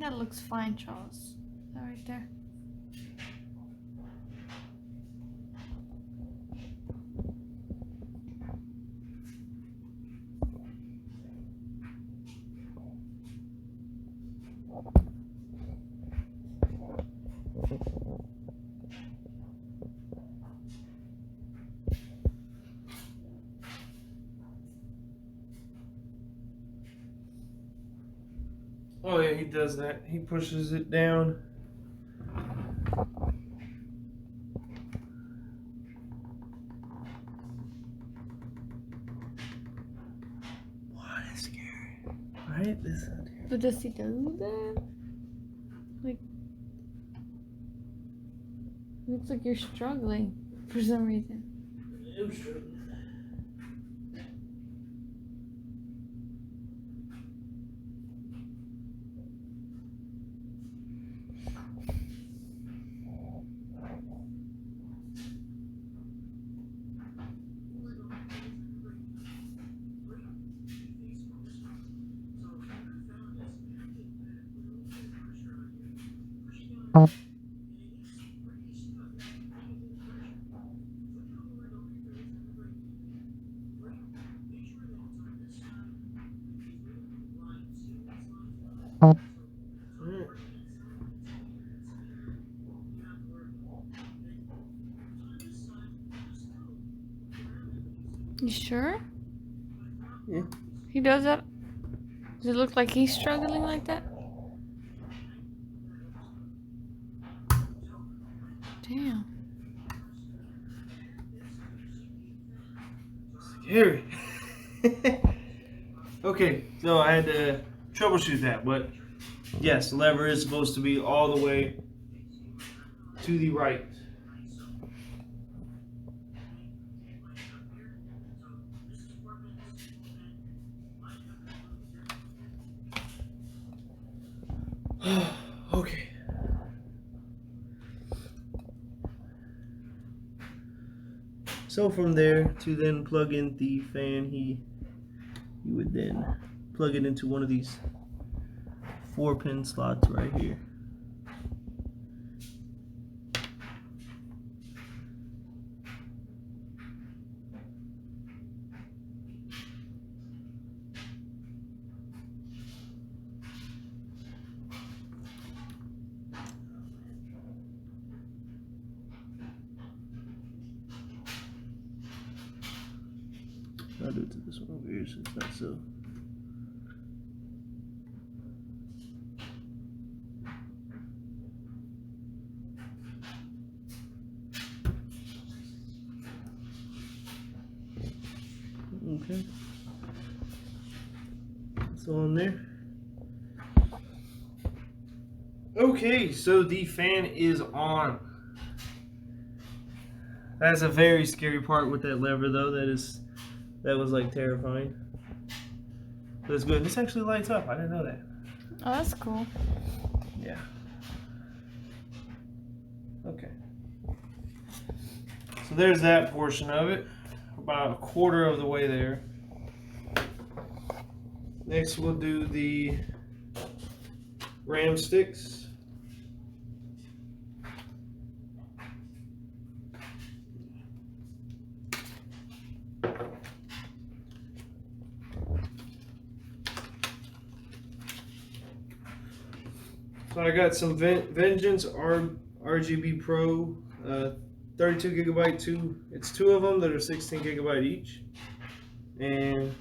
that looks fine, Charles. That right there. Oh yeah, he does that. He pushes it down. What is scary? Right? This out here. But does he do that? Like, looks like you're struggling for some reason. I'm struggling. You sure? Yeah. He does that? Does it look like he's struggling like that? Damn. Scary. Okay, so I had to troubleshoot that, but yes, the lever is supposed to be all the way to the right. Okay. So from there to then plug in the fan, you would then plug it into one of these 4-pin slots right here. I'll do it to this one over here since that's so. Okay. It's on there. Okay, so the fan is on. That's a very scary part with that lever though. That was like terrifying. But it's good. This actually lights up. I didn't know that. Oh, that's cool. Yeah. Okay. So there's that portion of it. About a quarter of the way there. Next we'll do the RAM sticks. So I got some Vengeance RGB Pro 32 gigabyte it's two of them that are 16 gigabyte each, and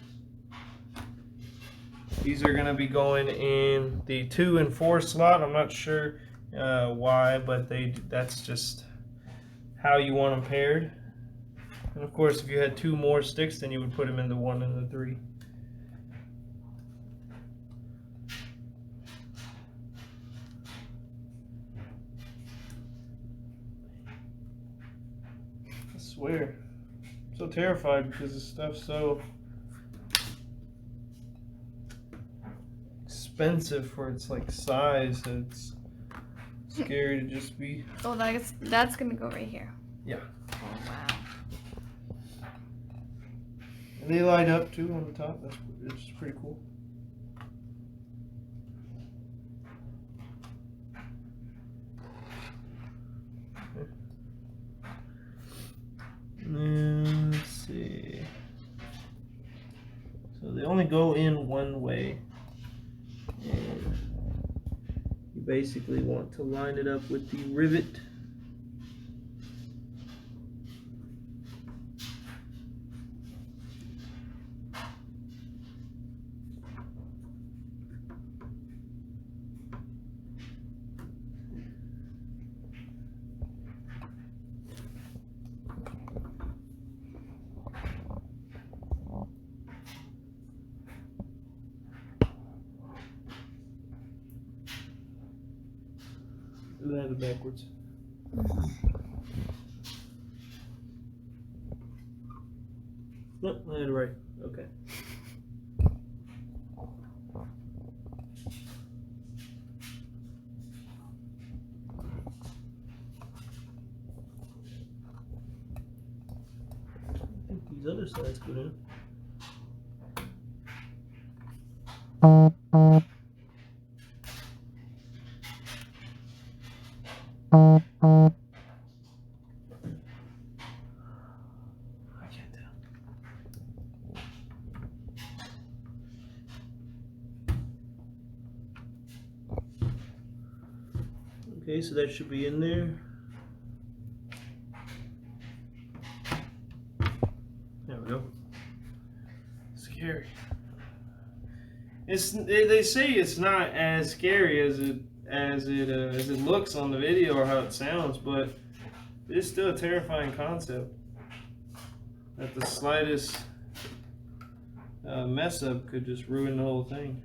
these are gonna be going in the 2 and 4 slot. I'm not sure why, but that's just how you want them paired. And of course, if you had 2 more sticks, then you would put them in the 1 and the 3. I swear, I'm so terrified because this stuff's so expensive for its like size. It's scary to just be. Oh, that's gonna go right here. Yeah. Oh wow. And they light up too on the top. It's pretty cool. go in one way. And you basically want to line it up with the rivet. Do that backwards. Nope, I had it right. Okay. I think these other sides go in. I can't tell. Okay, so that should be in there. There we go. Scary. They say it's not as scary as it looks on the video or how it sounds, but it's still a terrifying concept. That the slightest mess up could just ruin the whole thing.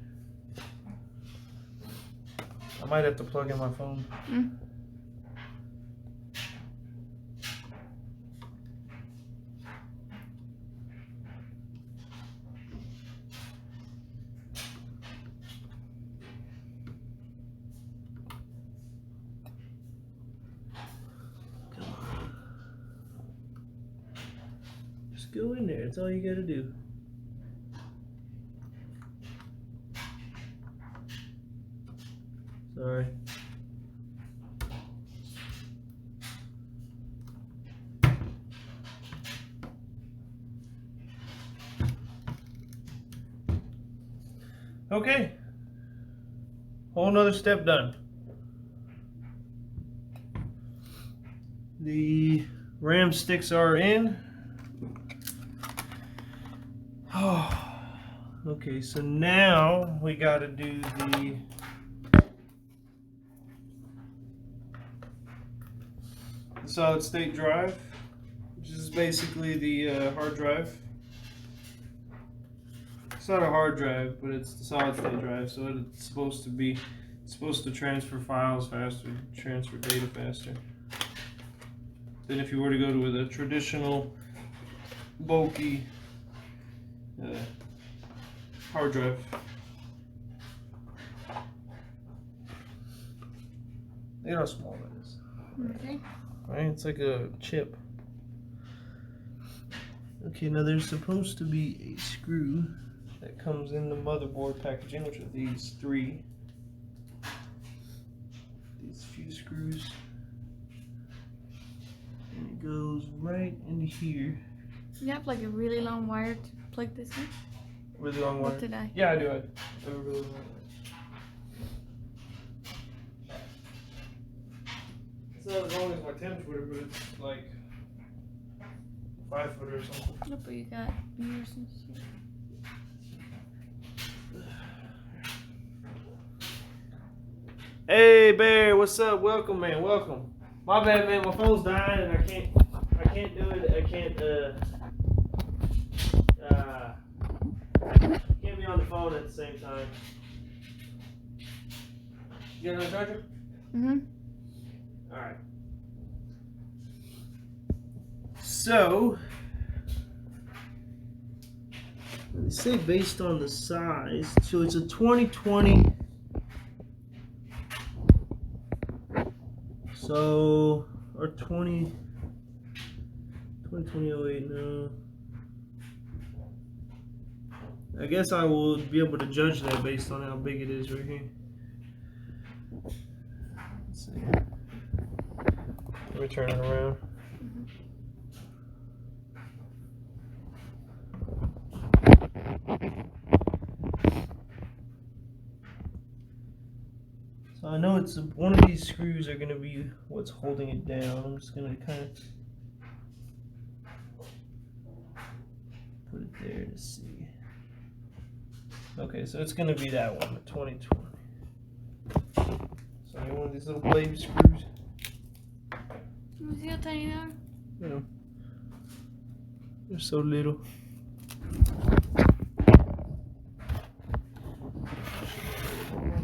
I might have to plug in my phone. Just go in there. That's all you gotta do. Sorry. Okay. Whole nother step done. The RAM sticks are in. Oh, okay, so now we gotta do the solid state drive, which is basically the hard drive. It's not a hard drive, but it's the solid state drive, so it's supposed to transfer files faster, transfer data faster than if you were to go with a traditional bulky hard drive. Look at how small that is. Okay. Right, it's like a chip. Okay, now there's supposed to be a screw that comes in the motherboard packaging, which are these three. These few screws. And it goes right into here. You have like a really long wire to plug this in? Really long wire? What did I? Yeah, I do. I have a really long wire. It's not as long as my 10-footer, but it's like 5-footer or something. Look what you got. Yours and shit. Hey Bear, what's up? Welcome, man. Welcome. My bad, man. My phone's dying, and I can't do it. I can't be on the phone at the same time. You got another charger? All right. So, they say based on the size, so it's a 2020. So, or 2020-08, no. I guess I will be able to judge that based on how big it is right here. Let's see. Let me turn it around. So I know it's one of these screws are going to be what's holding it down. I'm just going to kind of put it there to see. Okay, so it's going to be that one, the 2020. So I need one of these little blade screws. See how tiny they are? Yeah. They're so little.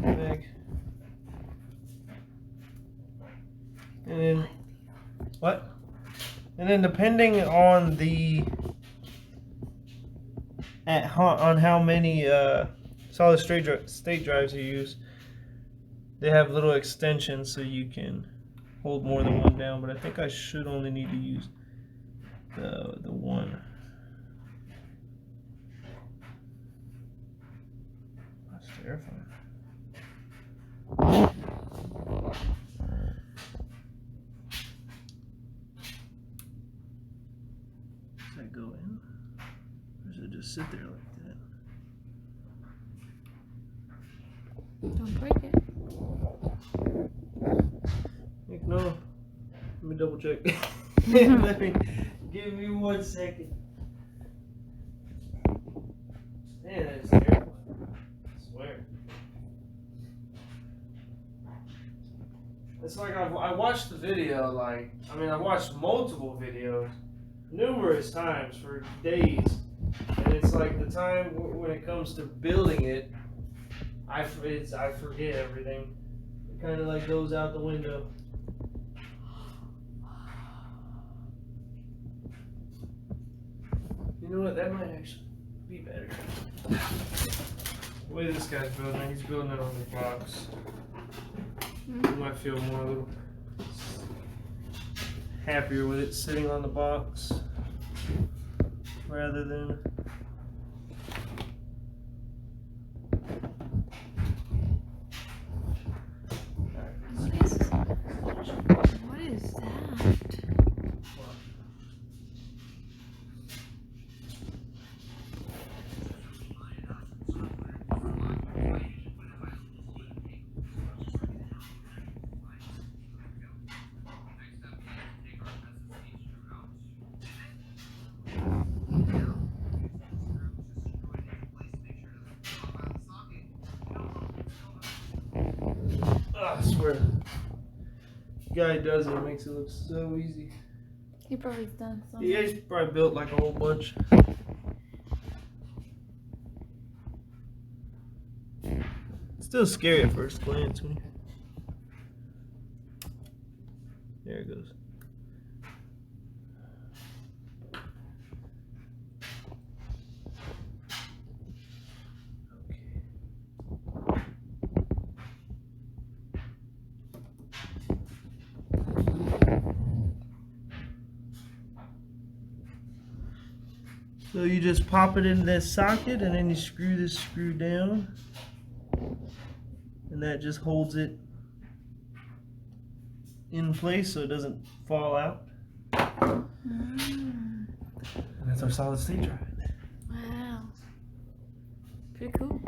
Back. And then what? And then depending on the on how many solid state drives you use, they have little extensions so you can hold more than one down. But I think I should only need to use the one. That's terrifying. Does that go in? Or does it just sit there like that? Don't break it. Heck no. Let me double check. Give me 1 second. Man, that is terrible. I swear. It's like I watched the video, like, I mean, I watched multiple videos numerous times for days. And it's like the time when it comes to building it, I forget everything. It kind of like goes out the window. You know what? That might actually be better. The way this guy's building it, he's building it on the box. You might feel more a little happier with it sitting on the box rather than. What is that? I swear. The guy does it, makes it look so easy. He probably done something. Yeah, he's probably built like a whole bunch. It's still scary at first glance when you... There it goes. So you just pop it in this socket and then you screw this screw down and that just holds it in place so it doesn't fall out. And that's our solid state drive. Wow. Pretty cool.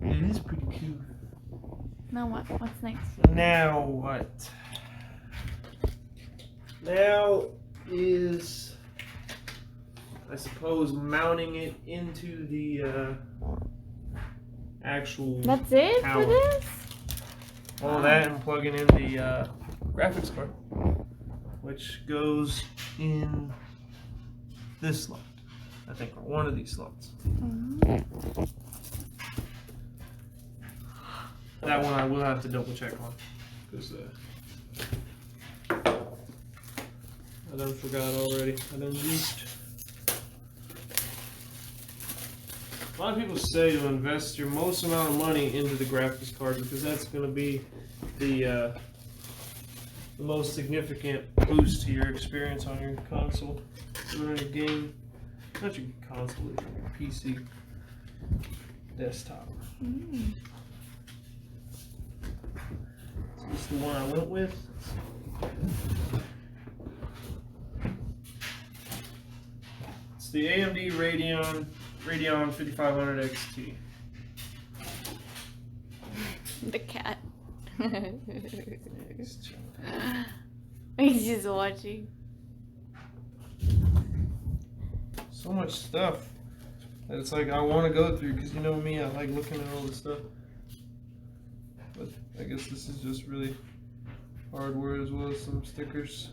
It is pretty cool. Now what? What's next? Now what? Now is, I suppose, mounting it into the actual That's it power. for this? All that and plugging in the graphics card, which goes in this slot, I think, or one of these slots. That one I will have to double check on, because I done forgot already. I done goofed. A lot of people say to invest your most amount of money into the graphics card because that's going to be the most significant boost to your experience on your console, or on your game. Not your console, your PC, desktop. So this is the one I went with. It's the AMD Radeon 5500 XT. The cat. He's just watching. So much stuff that it's like I want to go through because you know me, I like looking at all this stuff. But I guess this is just really hardware as well as some stickers.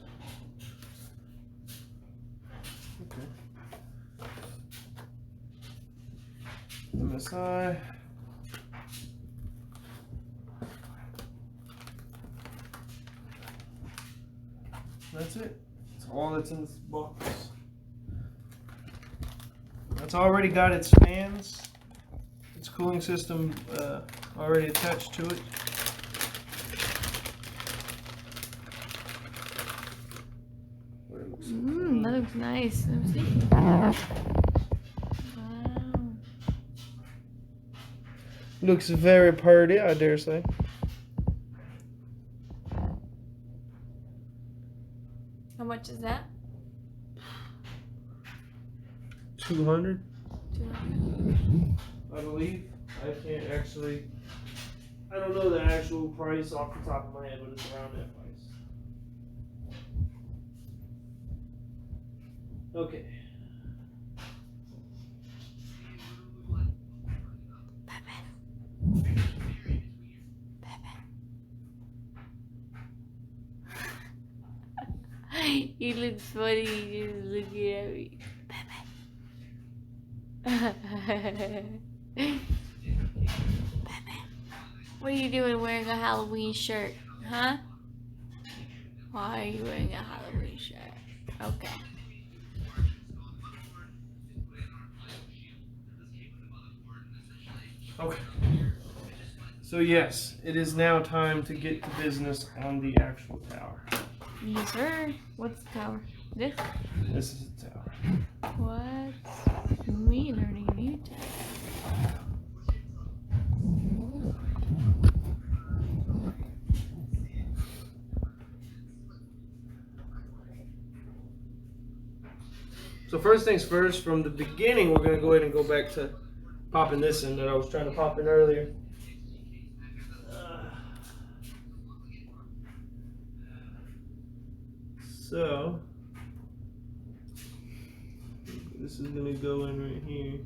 Okay. MSI. That's it. That's all that's in this box. It's already got its fans, its cooling system already attached to it. That looks nice. Let me see. Wow. Looks very pretty, I dare say. How much is that? 200, 200. I believe. I can't actually. I don't know the actual price off the top of my head, but it's around that price. Okay. He looks funny, he's just looking at me. What are you doing wearing a Halloween shirt, huh? Why are you wearing a Halloween shirt? Okay. Okay. So yes, it is now time to get to business on the actual tower. Yes, sir. What's the tower? This? This is the tower. What's me learning new tech? So first things first, from the beginning, we're going to go ahead and go back to popping this in that I was trying to pop in earlier. So, this is going to go in right here.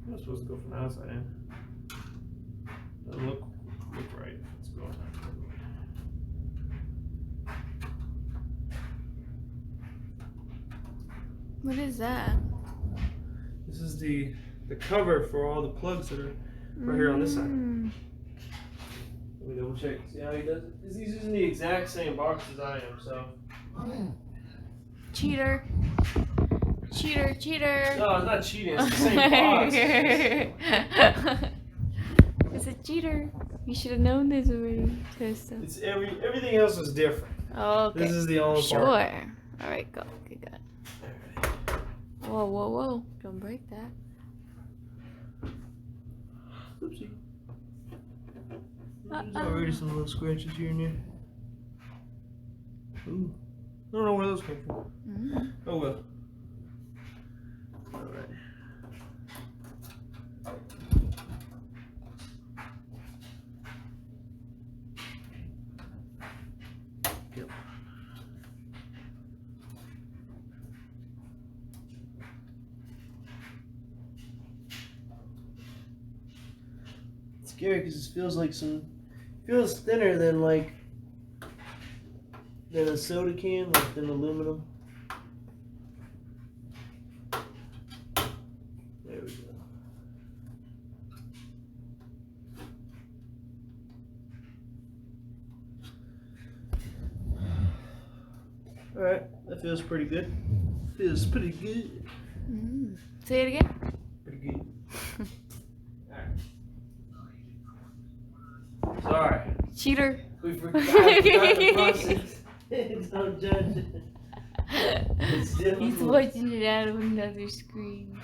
I'm not supposed to go from the outside in. Doesn't look right. Let's go on that. What is that? This is the cover for all the plugs that are right here on this side. Let me double check. See how he does it? He's using the exact same box as I am, so. Cheater. Cheater, cheater. No, it's not cheating. It's the same box. It's a cheater. You should have known this already. It's everything else is different. Oh, okay. This is the only sure. part. All right, go. Okay, good. Whoa, whoa, whoa. Don't break that. Oopsie. There's already some little scratches here and there. Ooh. I don't know where those came from. Oh well. Alright. Yep. It's scary because it feels like feels thinner than than a soda can, like than aluminum. There we go. Alright, that feels pretty good. Feels pretty good. Say it again. Pretty good. Alright. Sorry. Cheater. We forgot the process. Don't judge it. It's difficult. He's watching it out of another screen.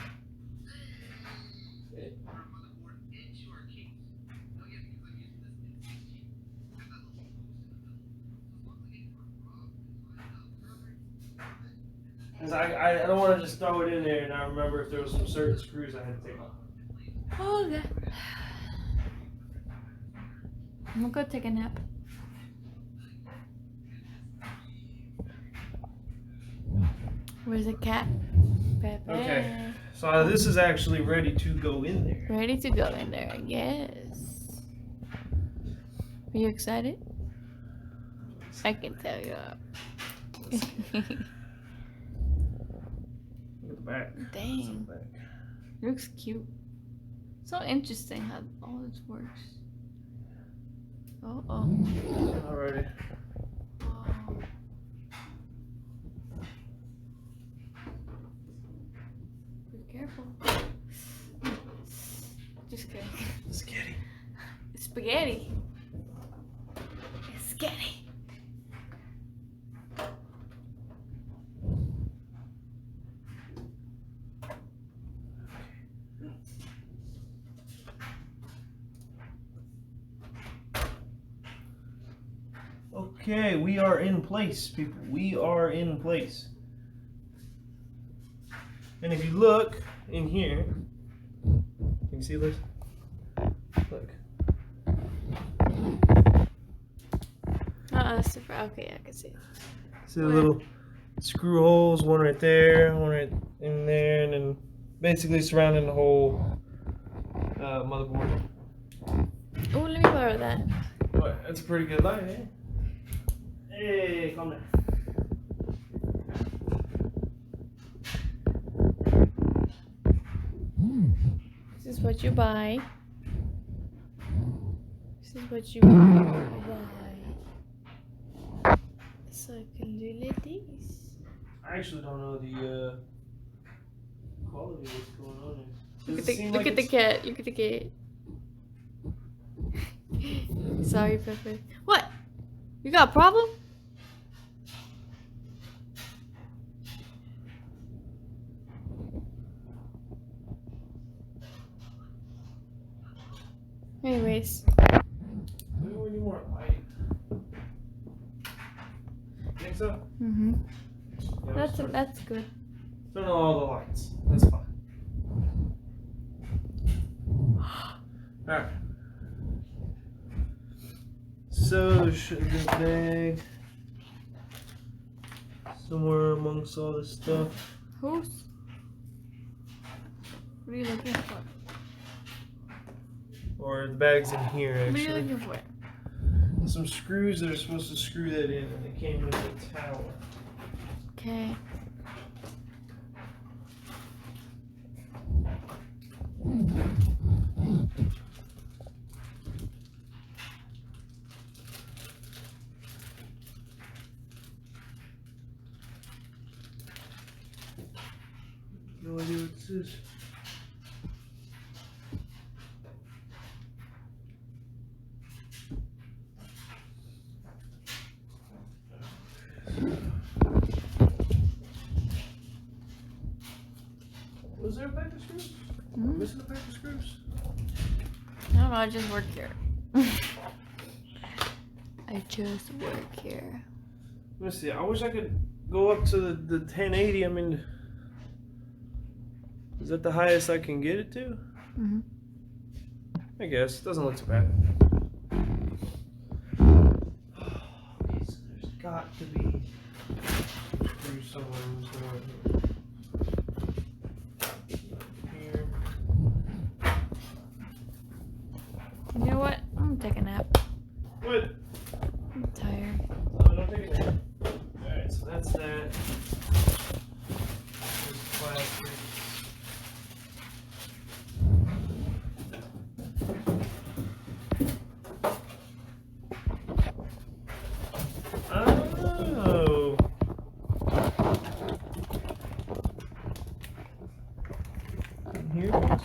Because I don't want to just throw it in there and I remember if there was some certain screws I had to take off. Oh, God. I'm gonna go take a nap. Where's the cat? Pepe. Okay, so this is actually ready to go in there. Ready to go in there, yes. Are you excited? I can tell you are. Look at the back. Dang. Back. Looks cute. So interesting how all this works. Oh. Alrighty. Oh. Be careful. Just kidding. Skitty. It's spaghetti. It's spaghetti. Okay, we are in place, people. We are in place. And if you look in here, can you see this? Look. Super. Okay, I can see it. See the little screw holes, one right there, one right in there, and then basically surrounding the whole motherboard. Oh, let me borrow that. What? That's a pretty good light, eh? Hey, calm down. This is what you buy. This is what you buy. So I can do like this. I actually don't know the quality of what's going on here. Look at the cat. Look at the cat. Sorry, Pepe. What? You got a problem? Anyways. Maybe we need more light. Think so? Mm-hmm. Yeah, That's good. turn on all the lights. That's fine. Alright. So, should this bag somewhere amongst all this stuff. Who's? What are you looking for? Or the bag's in here, What are you actually. looking for? Some screws that are supposed to screw that in, and they came with the tower. Okay. No idea what this is. Was there a pack of screws? Mm. Missing a pack of screws? I don't know, I just work here. I just work here. Let me see. I wish I could go up to the 1080. I mean, is that the highest I can get it to? Mm-hmm. I guess. Doesn't look too bad. Okay, so there's got to be screws somewhere. Here. You know what? I'm gonna take a nap. What? I'm tired. Oh, don't take a nap. Alright, so that's that. There's plastic. Oh. Here it is.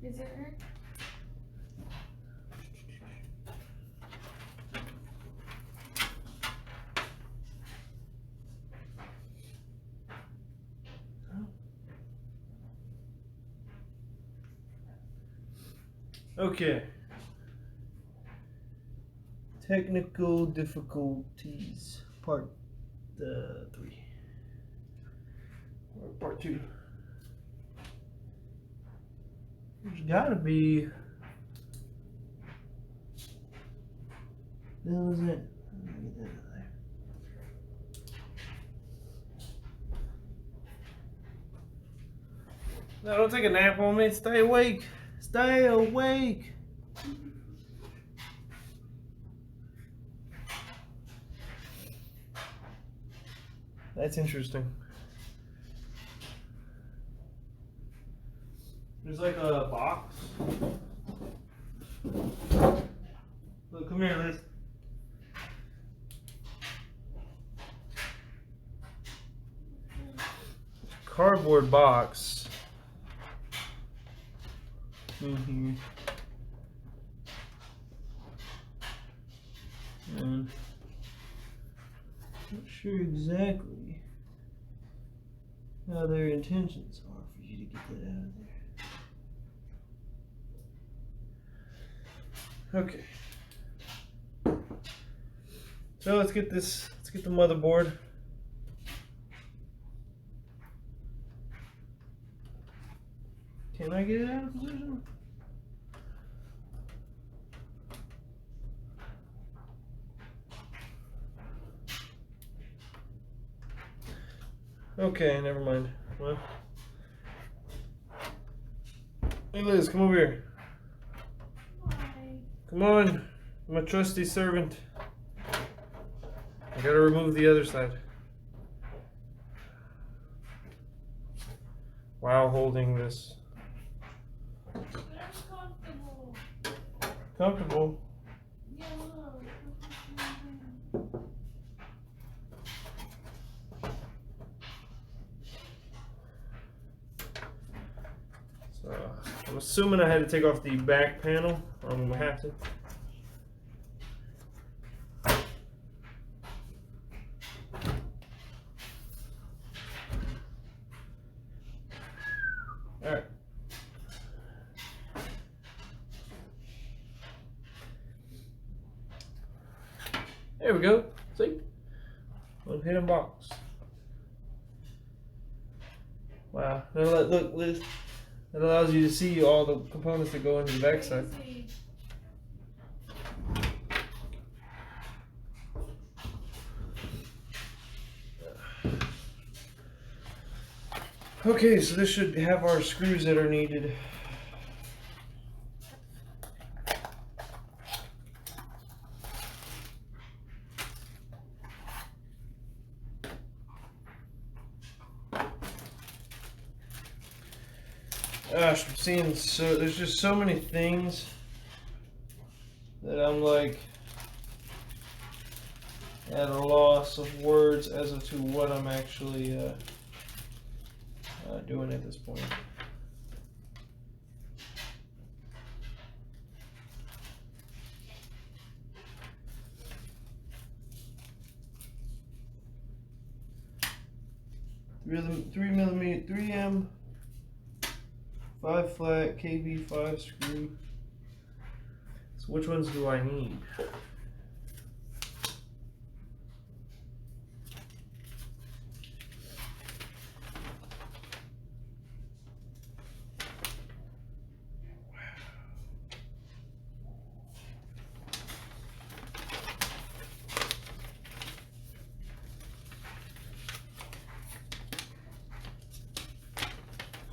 Is it her? Okay. Technical difficulties. Part 3. Or part 2. There's gotta be. That was it. Let me get that out of there. No, don't take a nap on me. Stay awake. Stay awake. That's interesting. There's like a box. Look, come here, Liz. Cardboard box. And not sure exactly how their intentions are for you to get that out of there. Okay. So let's get the motherboard. Can I get it out of position? Okay, never mind. Well, hey Liz, come over here. Why? Come on, I'm a trusty servant. I gotta remove the other side. While holding this. But I'm comfortable. Comfortable? Yeah, look. So, I'm assuming I had to take off the back panel. I'm gonna have to. Alright. There we go. See? One hidden box. Wow. Look, Liz. That allows you to see all the components that go into the backside. Okay, so this should have our screws that are needed. Gosh, I'm seeing there's just so many things that I'm like at a loss of words as to what I'm actually doing at this point. Three millimeter, 3M, 5 flat, KB5 screw. So which ones do I need?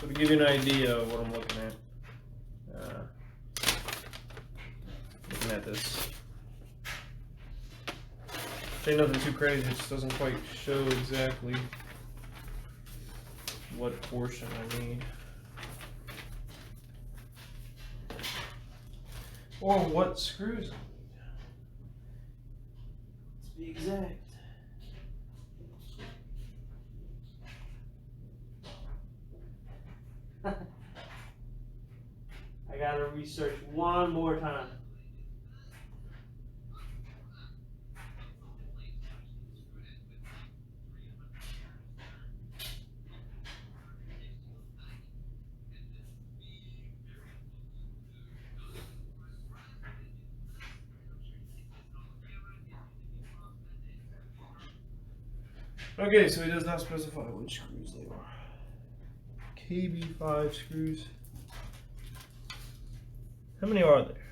So to give you an idea of what I'm looking at. Looking at this. Ain't nothing too crazy, it just doesn't quite show exactly what portion I need. Or what screws I need. Let's be exact. I gotta research one more time. Okay, so he does not specify which screws they are. KB5 screws. How many are there?